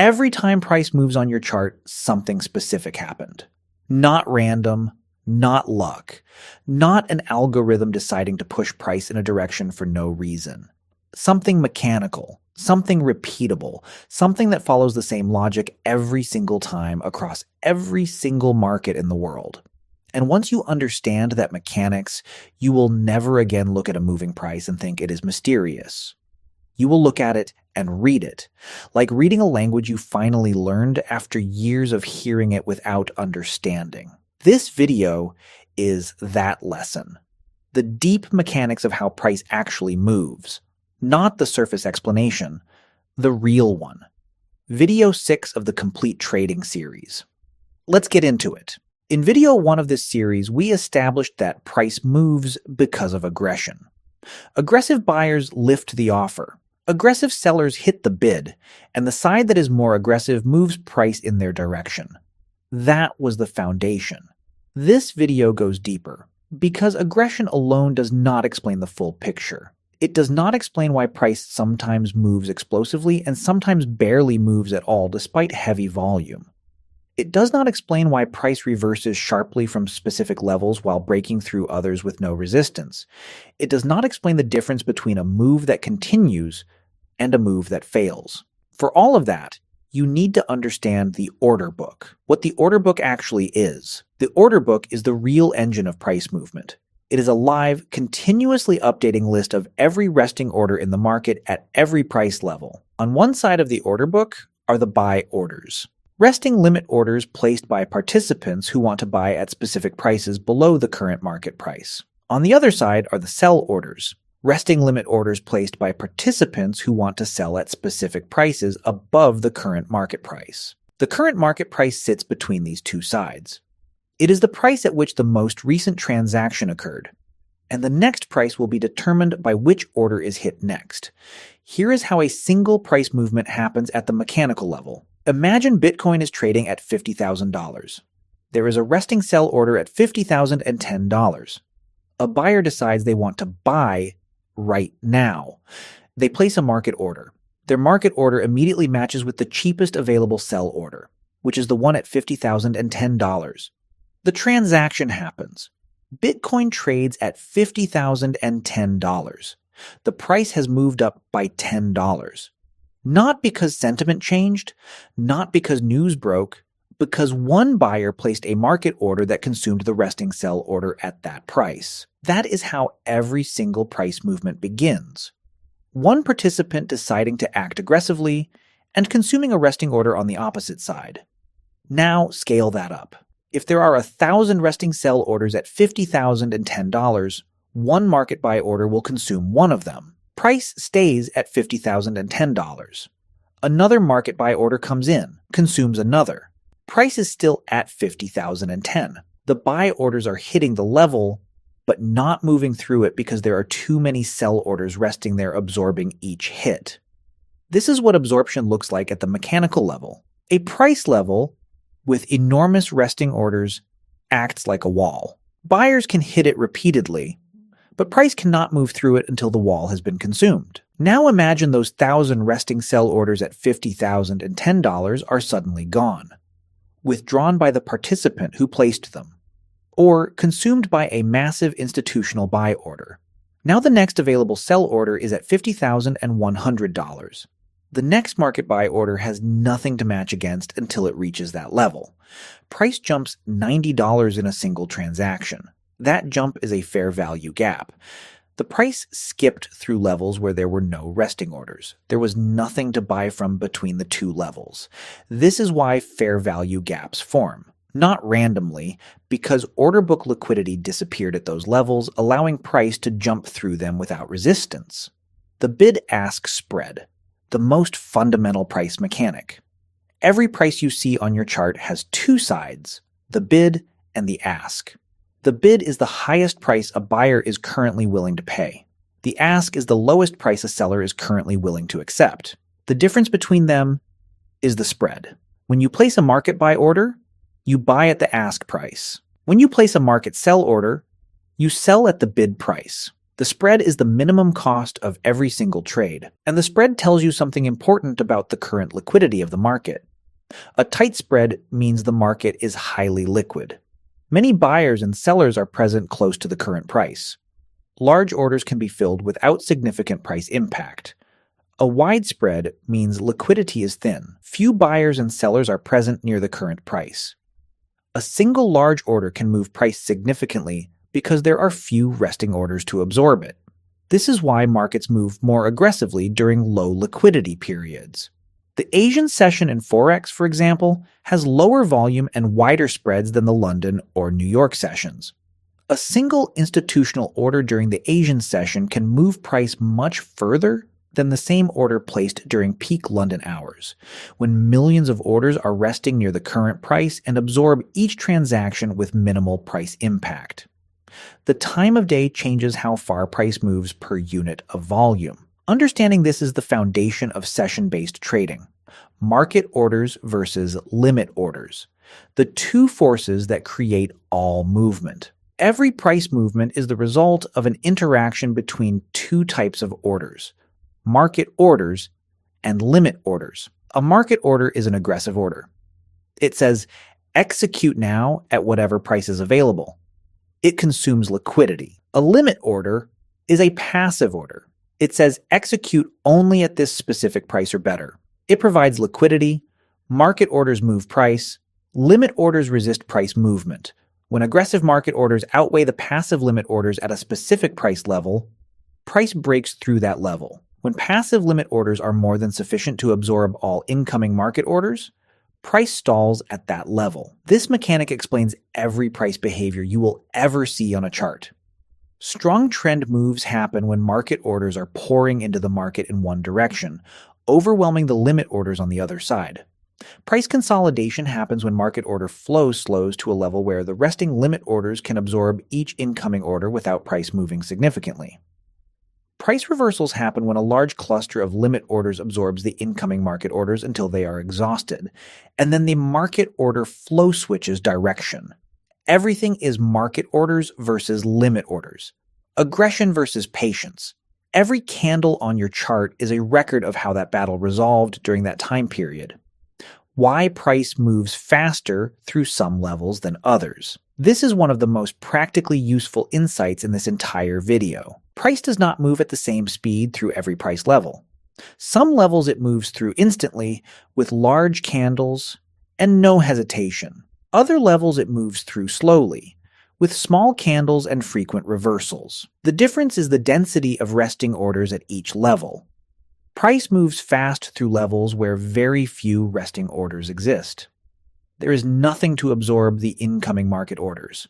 Every time price moves on your chart, something specific happened. Not random, not luck, not an algorithm deciding to push price in a direction for no reason. Something mechanical, something repeatable, something that follows the same logic every single time across every single market in the world. And once you understand that mechanics, you will never again look at a moving price and think it is mysterious. You will look at it and read it, like reading a language you finally learned after years of hearing it without understanding. This video is that lesson. The deep mechanics of how price actually moves, not the surface explanation, the real one. Video 6 of the Complete Trading series. Let's get into it. In video 1 of this series, we established that price moves because of aggression. Aggressive buyers lift the offer. Aggressive sellers hit the bid, and the side that is more aggressive moves price in their direction. That was the foundation. This video goes deeper, because aggression alone does not explain the full picture. It does not explain why price sometimes moves explosively and sometimes barely moves at all despite heavy volume. It does not explain why price reverses sharply from specific levels while breaking through others with no resistance. It does not explain the difference between a move that continues and a move that fails. For all of that, you need to understand the order book, what the order book actually is. The order book is the real engine of price movement. It is a live, continuously updating list of every resting order in the market at every price level. On one side of the order book are the buy orders. Resting limit orders placed by participants who want to buy at specific prices below the current market price. On the other side are the sell orders. Resting limit orders placed by participants who want to sell at specific prices above the current market price. The current market price sits between these two sides. It is the price at which the most recent transaction occurred, and the next price will be determined by which order is hit next. Here is how a single price movement happens at the mechanical level. Imagine Bitcoin is trading at $50,000. There is a resting sell order at $50,010. A buyer decides they want to buy right now. They place a market order. Their market order immediately matches with the cheapest available sell order, which is the one at $50,010. The transaction happens. Bitcoin trades at $50,010. The price has moved up by $10. Not because sentiment changed, not because news broke, because one buyer placed a market order that consumed the resting sell order at that price. That is how every single price movement begins. One participant deciding to act aggressively and consuming a resting order on the opposite side. Now scale that up. If there are 1,000 resting sell orders at $50,010, one market buy order will consume one of them. Price stays at $50,010. Another market buy order comes in, consumes another. Price is still at $50,010. The buy orders are hitting the level, but not moving through it because there are too many sell orders resting there absorbing each hit. This is what absorption looks like at the mechanical level. A price level with enormous resting orders acts like a wall. Buyers can hit it repeatedly, but price cannot move through it until the wall has been consumed. Now imagine those 1,000 resting sell orders at $50,010 are suddenly gone, withdrawn by the participant who placed them, or consumed by a massive institutional buy order. Now the next available sell order is at $50,100. The next market buy order has nothing to match against until it reaches that level. Price jumps $90 in a single transaction. That jump is a fair value gap. The price skipped through levels where there were no resting orders. There was nothing to buy from between the two levels. This is why fair value gaps form. Not randomly, because order book liquidity disappeared at those levels, allowing price to jump through them without resistance. The bid-ask spread. The most fundamental price mechanic. Every price you see on your chart has two sides, the bid and the ask. The bid is the highest price a buyer is currently willing to pay. The ask is the lowest price a seller is currently willing to accept. The difference between them is the spread. When you place a market buy order, you buy at the ask price. When you place a market sell order, you sell at the bid price. The spread is the minimum cost of every single trade, and the spread tells you something important about the current liquidity of the market. A tight spread means the market is highly liquid. Many buyers and sellers are present close to the current price. Large orders can be filled without significant price impact. A wide spread means liquidity is thin. Few buyers and sellers are present near the current price. A single large order can move price significantly because there are few resting orders to absorb it. This is why markets move more aggressively during low liquidity periods. The Asian session in Forex, for example, has lower volume and wider spreads than the London or New York sessions. A single institutional order during the Asian session can move price much further than the same order placed during peak London hours, when millions of orders are resting near the current price and absorb each transaction with minimal price impact. The time of day changes how far price moves per unit of volume. Understanding this is the foundation of session-based trading. Market orders versus limit orders, the two forces that create all movement. Every price movement is the result of an interaction between two types of orders: market orders and limit orders. A market order is an aggressive order. It says, execute now at whatever price is available. It consumes liquidity. A limit order is a passive order. It says, execute only at this specific price or better. It provides liquidity. Market orders move price. Limit orders resist price movement. When aggressive market orders outweigh the passive limit orders at a specific price level, price breaks through that level. When passive limit orders are more than sufficient to absorb all incoming market orders, price stalls at that level. This mechanic explains every price behavior you will ever see on a chart. Strong trend moves happen when market orders are pouring into the market in one direction, overwhelming the limit orders on the other side. Price consolidation happens when market order flow slows to a level where the resting limit orders can absorb each incoming order without price moving significantly. Price reversals happen when a large cluster of limit orders absorbs the incoming market orders until they are exhausted, and then the market order flow switches direction. Everything is market orders versus limit orders, aggression versus patience. Every candle on your chart is a record of how that battle resolved during that time period. Why price moves faster through some levels than others. This is one of the most practically useful insights in this entire video. Price does not move at the same speed through every price level. Some levels it moves through instantly with large candles and no hesitation. Other levels it moves through slowly, with small candles and frequent reversals. The difference is the density of resting orders at each level. Price moves fast through levels where very few resting orders exist. There is nothing to absorb the incoming market orders.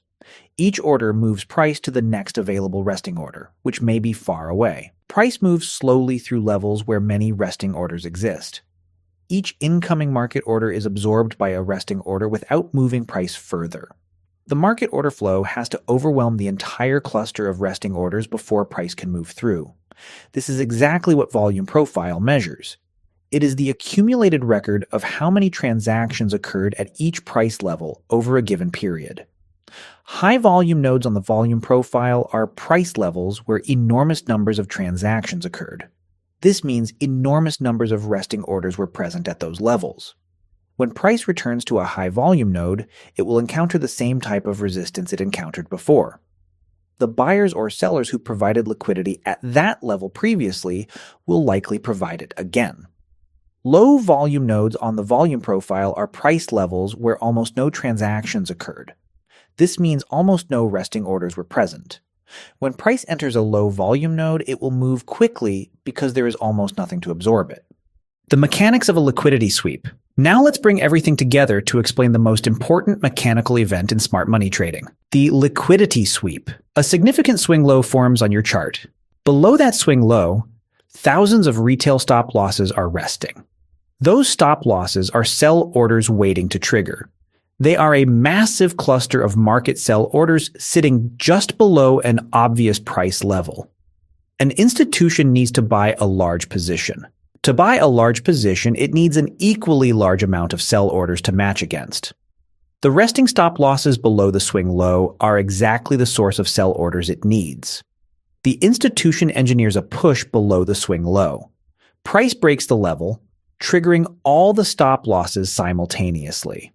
Each order moves price to the next available resting order, which may be far away. Price moves slowly through levels where many resting orders exist. Each incoming market order is absorbed by a resting order without moving price further. The market order flow has to overwhelm the entire cluster of resting orders before price can move through. This is exactly what volume profile measures. It is the accumulated record of how many transactions occurred at each price level over a given period. High volume nodes on the volume profile are price levels where enormous numbers of transactions occurred. This means enormous numbers of resting orders were present at those levels. When price returns to a high volume node, it will encounter the same type of resistance it encountered before. The buyers or sellers who provided liquidity at that level previously will likely provide it again. Low volume nodes on the volume profile are price levels where almost no transactions occurred. This means almost no resting orders were present. When price enters a low volume node, it will move quickly because there is almost nothing to absorb it. The mechanics of a liquidity sweep. Now let's bring everything together to explain the most important mechanical event in smart money trading. The liquidity sweep. A significant swing low forms on your chart. Below that swing low, thousands of retail stop losses are resting. Those stop losses are sell orders waiting to trigger. They are a massive cluster of market sell orders sitting just below an obvious price level. An institution needs to buy a large position. To buy a large position, it needs an equally large amount of sell orders to match against. The resting stop losses below the swing low are exactly the source of sell orders it needs. The institution engineers a push below the swing low. Price breaks the level, triggering all the stop losses simultaneously.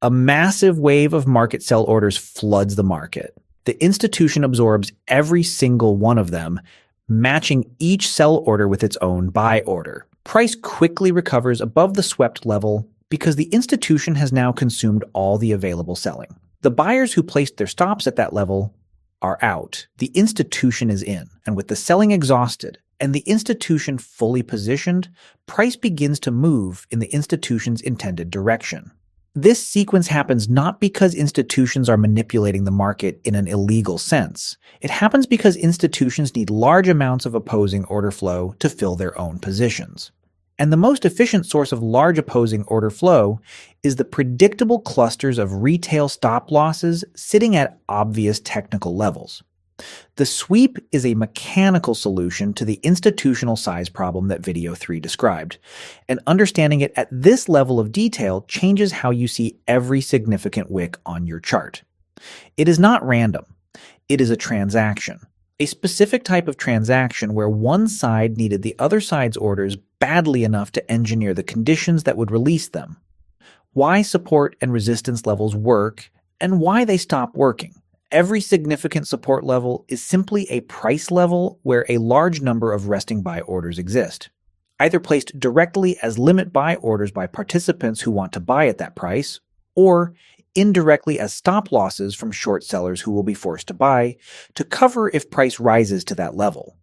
A massive wave of market sell orders floods the market. The institution absorbs every single one of them, matching each sell order with its own buy order. Price quickly recovers above the swept level because the institution has now consumed all the available selling. The buyers who placed their stops at that level are out. The institution is in, and with the selling exhausted and the institution fully positioned, price begins to move in the institution's intended direction. This sequence happens not because institutions are manipulating the market in an illegal sense. It happens because institutions need large amounts of opposing order flow to fill their own positions. And the most efficient source of large opposing order flow is the predictable clusters of retail stop losses sitting at obvious technical levels. The sweep is a mechanical solution to the institutional size problem that Video 3 described, and understanding it at this level of detail changes how you see every significant wick on your chart. It is not random. It is a transaction. A specific type of transaction where one side needed the other side's orders badly enough to engineer the conditions that would release them. Why support and resistance levels work, and why they stop working. Every significant support level is simply a price level where a large number of resting buy orders exist, either placed directly as limit buy orders by participants who want to buy at that price, or indirectly as stop losses from short sellers who will be forced to buy to cover if price rises to that level.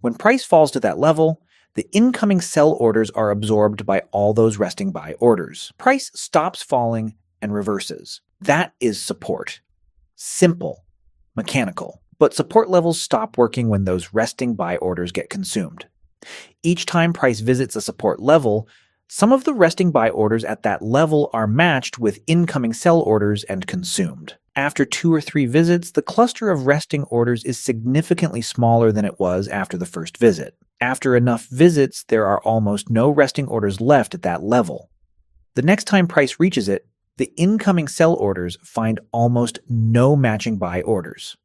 When price falls to that level, the incoming sell orders are absorbed by all those resting buy orders. Price stops falling and reverses. That is support. Simple, mechanical, but support levels stop working when those resting buy orders get consumed. Each time price visits a support level, some of the resting buy orders at that level are matched with incoming sell orders and consumed. After 2 or 3 visits, the cluster of resting orders is significantly smaller than it was after the first visit. After enough visits, there are almost no resting orders left at that level. The next time price reaches it, the incoming sell orders find almost no matching buy orders.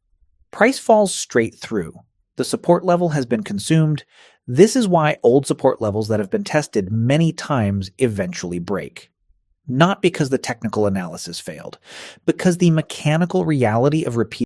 Price falls straight through. The support level has been consumed. This is why old support levels that have been tested many times eventually break. Not because the technical analysis failed, because the mechanical reality of repeated